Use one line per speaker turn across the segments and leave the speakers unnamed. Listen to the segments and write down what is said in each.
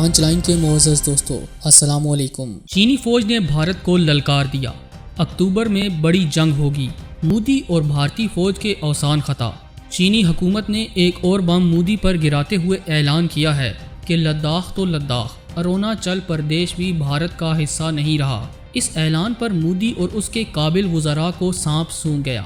پانچ لائن کے معزز دوستو السلام علیکم۔
چینی فوج نے بھارت کو للکار دیا، اکتوبر میں بڑی جنگ ہوگی، مودی اور بھارتی فوج کے اوسان خطا۔ چینی حکومت نے ایک اور بم مودی پر گراتے ہوئے اعلان کیا ہے کہ لداخ تو لداخ، اروناچل پردیش بھی بھارت کا حصہ نہیں رہا۔ اس اعلان پر مودی اور اس کے قابل وزراء کو سانپ سونگھ گیا،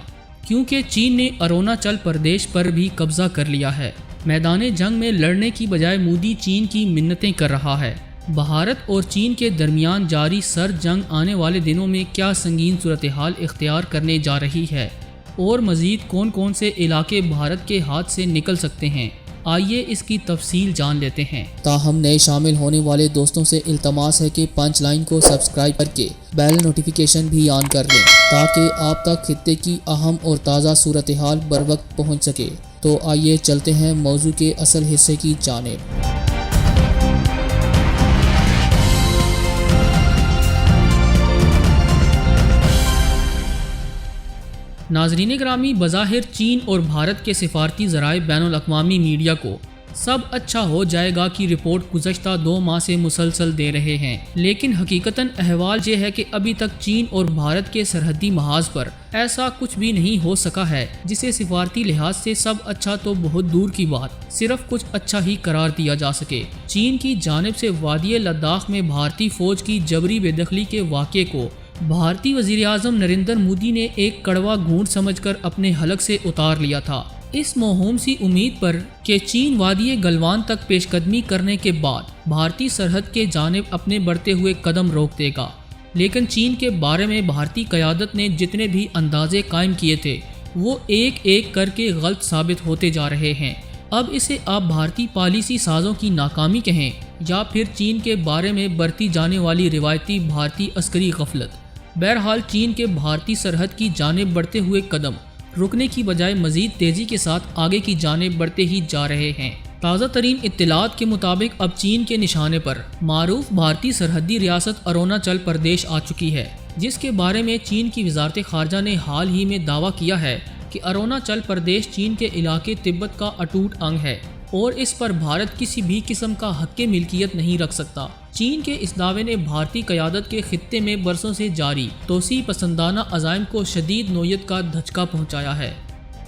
کیونکہ چین نے اروناچل پردیش پر بھی قبضہ کر لیا ہے۔ میدان جنگ میں لڑنے کی بجائے مودی چین کی منتیں کر رہا ہے۔ بھارت اور چین کے درمیان جاری سرد جنگ آنے والے دنوں میں کیا سنگین صورتحال اختیار کرنے جا رہی ہے، اور مزید کون کون سے علاقے بھارت کے ہاتھ سے نکل سکتے ہیں، آئیے اس کی تفصیل جان لیتے ہیں۔
تاہم نئے شامل ہونے والے دوستوں سے التماس ہے کہ پانچ لائن کو سبسکرائب کر کے بیل نوٹیفیکیشن بھی آن کر لیں تاکہ آپ تک خطے کی اہم اور تازہ صورتحال بر وقت پہنچ سکے۔ تو آئیے چلتے ہیں موضوع کے اصل حصے کی جانب۔
ناظرین گرامی، بظاہر چین اور بھارت کے سفارتی ذرائع بین الاقوامی میڈیا کو سب اچھا ہو جائے گا کی رپورٹ گزشتہ 2 ماہ سے مسلسل دے رہے ہیں، لیکن حقیقتاً احوال یہ ہے کہ ابھی تک چین اور بھارت کے سرحدی محاذ پر ایسا کچھ بھی نہیں ہو سکا ہے جسے سفارتی لحاظ سے سب اچھا تو بہت دور کی بات، صرف کچھ اچھا ہی قرار دیا جا سکے۔ چین کی جانب سے وادی لداخ میں بھارتی فوج کی جبری بے دخلی کے واقعے کو بھارتی وزیراعظم نریندر مودی نے ایک کڑوا گھونٹ سمجھ کر اپنے حلق سے اتار لیا تھا، اس موہوم سی امید پر کہ چین وادی گلوان تک پیش قدمی کرنے کے بعد بھارتی سرحد کے جانب اپنے بڑھتے ہوئے قدم روک دے گا، لیکن چین کے بارے میں بھارتی قیادت نے جتنے بھی اندازے قائم کیے تھے وہ ایک ایک کر کے غلط ثابت ہوتے جا رہے ہیں۔ اب اسے آپ بھارتی پالیسی سازوں کی ناکامی کہیں یا پھر چین کے بارے میں برتی جانے والی روایتی بھارتی عسکری غفلت، بہرحال چین کے بھارتی سرحد کی جانب بڑھتے ہوئے قدم رکنے کی بجائے مزید تیزی کے ساتھ آگے کی جانب بڑھتے ہی جا رہے ہیں۔ تازہ ترین اطلاعات کے مطابق اب چین کے نشانے پر معروف بھارتی سرحدی ریاست اروناچل پردیش آ چکی ہے، جس کے بارے میں چین کی وزارت خارجہ نے حال ہی میں دعویٰ کیا ہے کہ اروناچل پردیش چین کے علاقے تبت کا اٹوٹ انگ ہے اور اس پر بھارت کسی بھی قسم کا حق ملکیت نہیں رکھ سکتا۔ چین کے اس دعوے نے بھارتی قیادت کے خطے میں برسوں سے جاری توسیع پسندانہ عزائم کو شدید نوعیت کا دھچکا پہنچایا ہے۔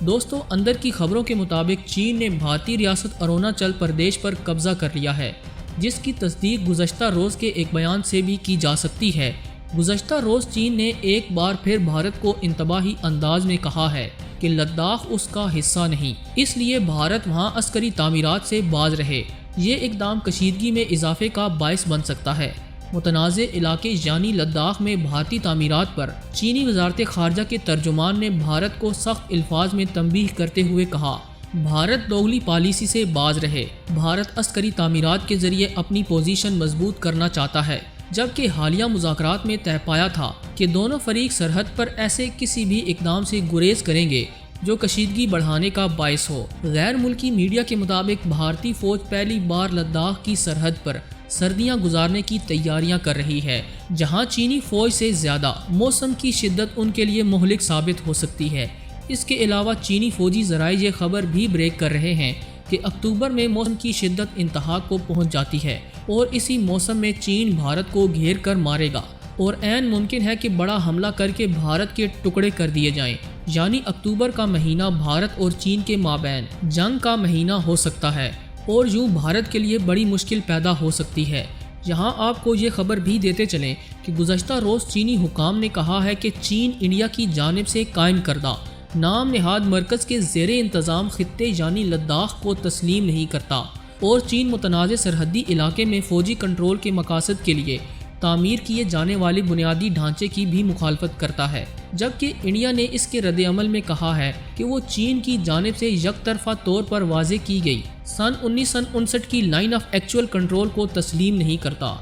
دوستو، اندر کی خبروں کے مطابق چین نے بھارتی ریاست اروناچل پردیش پر قبضہ کر لیا ہے، جس کی تصدیق گزشتہ روز کے ایک بیان سے بھی کی جا سکتی ہے۔ گزشتہ روز چین نے ایک بار پھر بھارت کو انتباہی انداز میں کہا ہے کہ لداخ اس کا حصہ نہیں، اس لیے بھارت وہاں عسکری تعمیرات سے باز رہے۔ یہ اقدام کشیدگی میں اضافے کا باعث بن سکتا ہے۔ متنازع علاقے یعنی لداخ میں بھارتی تعمیرات پر چینی وزارت خارجہ کے ترجمان نے بھارت کو سخت الفاظ میں تنبیہ کرتے ہوئے کہا، بھارت دوغلی پالیسی سے باز رہے۔ بھارت عسکری تعمیرات کے ذریعے اپنی پوزیشن مضبوط کرنا چاہتا ہے، جبکہ حالیہ مذاکرات میں طے پایا تھا کہ دونوں فریق سرحد پر ایسے کسی بھی اقدام سے گریز کریں گے جو کشیدگی بڑھانے کا باعث ہو۔ غیر ملکی میڈیا کے مطابق بھارتی فوج پہلی بار لداخ کی سرحد پر سردیاں گزارنے کی تیاریاں کر رہی ہے، جہاں چینی فوج سے زیادہ موسم کی شدت ان کے لیے مہلک ثابت ہو سکتی ہے۔ اس کے علاوہ چینی فوجی ذرائع یہ خبر بھی بریک کر رہے ہیں کہ اکتوبر میں موسم کی شدت انتہا کو پہنچ جاتی ہے اور اسی موسم میں چین بھارت کو گھیر کر مارے گا اور عین ممکن ہے کہ بڑا حملہ کر کے بھارت کے ٹکڑے کر دیے جائیں، یعنی اکتوبر کا مہینہ بھارت اور چین کے مابین جنگ کا مہینہ ہو سکتا ہے اور یوں بھارت کے لیے بڑی مشکل پیدا ہو سکتی ہے۔ یہاں آپ کو یہ خبر بھی دیتے چلیں کہ گزشتہ روز چینی حکام نے کہا ہے کہ چین انڈیا کی جانب سے قائم کردہ نام نہاد مرکز کے زیر انتظام خطے یعنی لداخ کو تسلیم نہیں کرتا، اور چین متنازع سرحدی علاقے میں فوجی کنٹرول کے مقاصد کے لیے تعمیر کیے جانے والے بنیادی ڈھانچے کی بھی مخالفت کرتا ہے، جبکہ انڈیا نے اس کے رد عمل میں کہا ہے کہ وہ چین کی جانب سے یک طرفہ طور پر واضح کی گئی سن 1959 کی لائن آف ایکچوئل کنٹرول کو تسلیم نہیں کرتا۔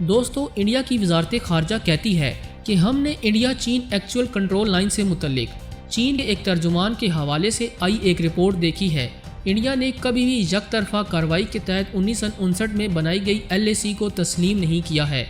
دوستو، انڈیا کی وزارت خارجہ کہتی ہے کہ ہم نے انڈیا چین ایکچوئل کنٹرول لائن سے متعلق چین کے ایک ترجمان کے حوالے سے آئی ایک رپورٹ دیکھی ہے۔ انڈیا نے کبھی بھی یک طرفہ کارروائی کے تحت 1959 میں بنائی گئی LAC کو تسلیم نہیں کیا ہے۔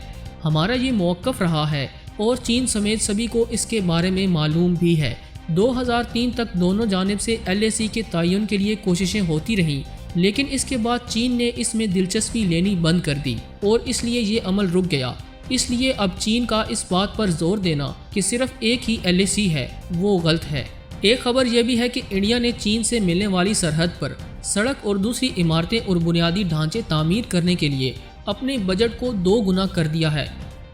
ہمارا یہ موقف رہا ہے اور چین سمیت سبھی کو اس کے بارے میں معلوم بھی ہے۔ 2003 تک دونوں جانب سے LAC کے تعین کے لیے کوششیں ہوتی رہیں، لیکن اس کے بعد چین نے اس میں دلچسپی لینی بند کر دی اور اس لیے یہ عمل رک گیا۔ اس لیے اب چین کا اس بات پر زور دینا کہ صرف ایک ہی LAC ہے وہ غلط ہے۔ ایک خبر یہ بھی ہے کہ انڈیا نے چین سے ملنے والی سرحد پر سڑک اور دوسری عمارتیں اور بنیادی ڈھانچے تعمیر کرنے کے لیے اپنے بجٹ کو 2 گنا کر دیا ہے۔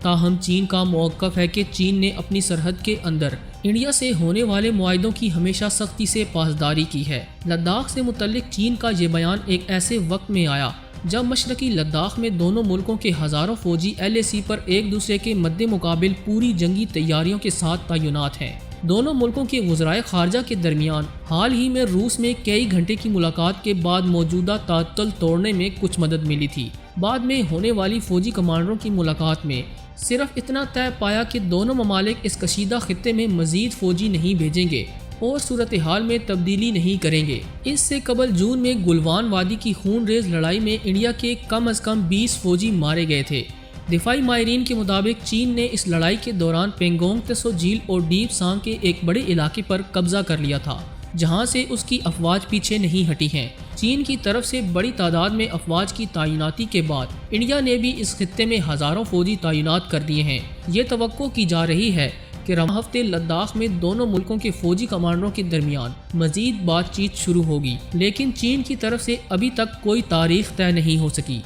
تاہم چین کا موقف ہے کہ چین نے اپنی سرحد کے اندر انڈیا سے ہونے والے معاہدوں کی ہمیشہ سختی سے پاسداری کی ہے۔ لداخ سے متعلق چین کا یہ بیان ایک ایسے وقت میں آیا جب مشرقی لداخ میں دونوں ملکوں کے ہزاروں فوجی LAC پر ایک دوسرے کے مد مقابل پوری جنگی تیاریوں کے ساتھ تعینات ہیں۔ دونوں ملکوں کے وزرائے خارجہ کے درمیان حال ہی میں روس میں کئی گھنٹے کی ملاقات کے بعد موجودہ تعطل توڑنے میں کچھ مدد ملی تھی۔ بعد میں ہونے والی فوجی کمانڈروں کی ملاقات میں صرف اتنا طے پایا کہ دونوں ممالک اس کشیدہ خطے میں مزید فوجی نہیں بھیجیں گے اور صورتحال میں تبدیلی نہیں کریں گے۔ اس سے قبل جون میں گلوان وادی کی خون ریز لڑائی میں انڈیا کے کم از کم 20 فوجی مارے گئے تھے۔ دفاعی ماہرین کے مطابق چین نے اس لڑائی کے دوران پینگونگ تسو جھیل اور ڈیپ سانگ کے ایک بڑے علاقے پر قبضہ کر لیا تھا، جہاں سے اس کی افواج پیچھے نہیں ہٹی ہیں۔ چین کی طرف سے بڑی تعداد میں افواج کی تعیناتی کے بعد انڈیا نے بھی اس خطے میں ہزاروں فوجی تعینات کر دیے ہیں۔ یہ توقع کی جا رہی ہے کہ رواں ہفتے لداخ میں دونوں ملکوں کے فوجی کمانڈروں کے درمیان مزید بات چیت شروع ہوگی، لیکن چین کی طرف سے ابھی تک کوئی تاریخ طے نہیں ہو سکی۔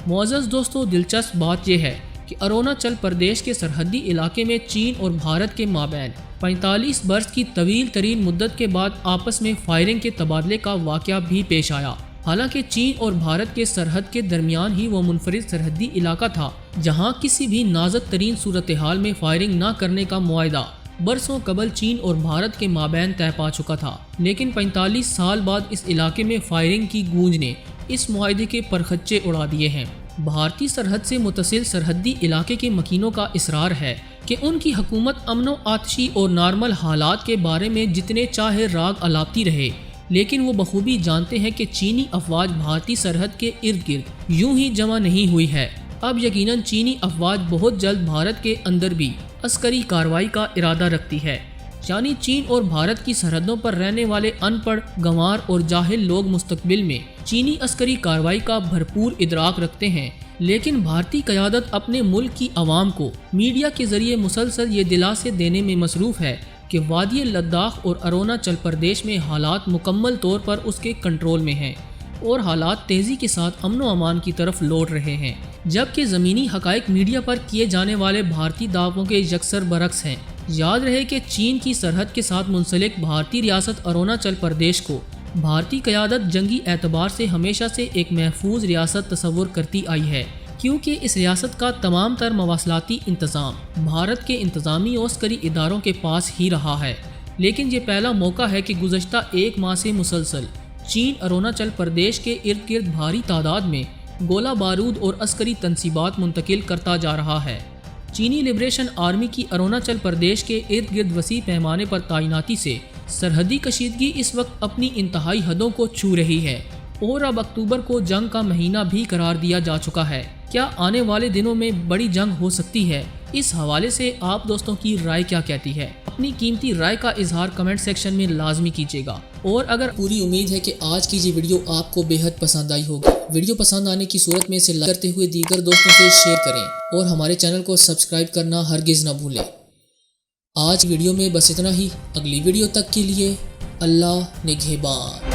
معزز دوستو، دلچسپ بات یہ ہے کہ اروناچل پردیش کے سرحدی علاقے میں چین اور بھارت کے مابین 45 برس کی طویل ترین مدت کے بعد آپس میں فائرنگ کے تبادلے کا واقعہ بھی پیش آیا۔ حالانکہ چین اور بھارت کے سرحد کے درمیان ہی وہ منفرد سرحدی علاقہ تھا جہاں کسی بھی نازک ترین صورتحال میں فائرنگ نہ کرنے کا معاہدہ برسوں قبل چین اور بھارت کے مابین طے پا چکا تھا، لیکن 45 سال بعد اس علاقے میں فائرنگ کی گونج نے اس معاہدے کے پرخچے اڑا دیے ہیں۔ بھارتی سرحد سے متصل سرحدی علاقے کے مکینوں کا اصرار ہے کہ ان کی حکومت امن و آتشی اور نارمل حالات کے بارے میں جتنے چاہے راگ الاپتی رہے، لیکن وہ بخوبی جانتے ہیں کہ چینی افواج بھارتی سرحد کے ارد گرد یوں ہی جمع نہیں ہوئی ہے۔ اب یقیناً چینی افواج بہت جلد بھارت کے اندر بھی عسکری کارروائی کا ارادہ رکھتی ہے، یعنی چین اور بھارت کی سرحدوں پر رہنے والے ان پڑھ، گنوار اور جاہل لوگ مستقبل میں چینی عسکری کارروائی کا بھرپور ادراک رکھتے ہیں، لیکن بھارتی قیادت اپنے ملک کی عوام کو میڈیا کے ذریعے مسلسل یہ دلاسے دینے میں مصروف ہے کہ وادی لداخ اور اروناچل پردیش میں حالات مکمل طور پر اس کے کنٹرول میں ہیں اور حالات تیزی کے ساتھ امن و امان کی طرف لوٹ رہے ہیں، جبکہ زمینی حقائق میڈیا پر کیے جانے والے بھارتی دعووں کے یکسر برعکس ہیں۔ یاد رہے کہ چین کی سرحد کے ساتھ منسلک بھارتی ریاست اروناچل پردیش کو بھارتی قیادت جنگی اعتبار سے ہمیشہ سے ایک محفوظ ریاست تصور کرتی آئی ہے، کیونکہ اس ریاست کا تمام تر مواصلاتی انتظام بھارت کے انتظامی اور عسکری اداروں کے پاس ہی رہا ہے۔ لیکن یہ پہلا موقع ہے کہ گزشتہ 1 ماہ سے مسلسل چین اروناچل پردیش کے ارد گرد بھاری تعداد میں گولہ بارود اور عسکری تنصیبات منتقل کرتا جا رہا ہے۔ چینی لبریشن آرمی کی اروناچل پردیش کے ارد گرد وسیع پیمانے پر تعیناتی سے سرحدی کشیدگی اس وقت اپنی انتہائی حدوں کو چھو رہی ہے اور اب اکتوبر کو جنگ کا مہینہ بھی قرار دیا جا چکا ہے۔ کیا آنے والے دنوں میں بڑی جنگ ہو سکتی ہے؟ اس حوالے سے آپ دوستوں کی رائے کیا کہتی ہے؟ اپنی قیمتی رائے کا اظہار کمنٹ سیکشن میں لازمی کیجیے گا، اور اگر
پوری امید ہے کہ آج کی یہ ویڈیو آپ کو بے حد پسند آئی ہوگی۔ ویڈیو پسند آنے کی صورت میں اسے لائک کرتے ہوئے دیگر دوستوں سے شیئر کریں اور ہمارے چینل کو سبسکرائب کرنا ہرگز نہ بھولیں۔ آج ویڈیو میں بس اتنا ہی، اگلی ویڈیو تک کے لیے اللہ نگہبان۔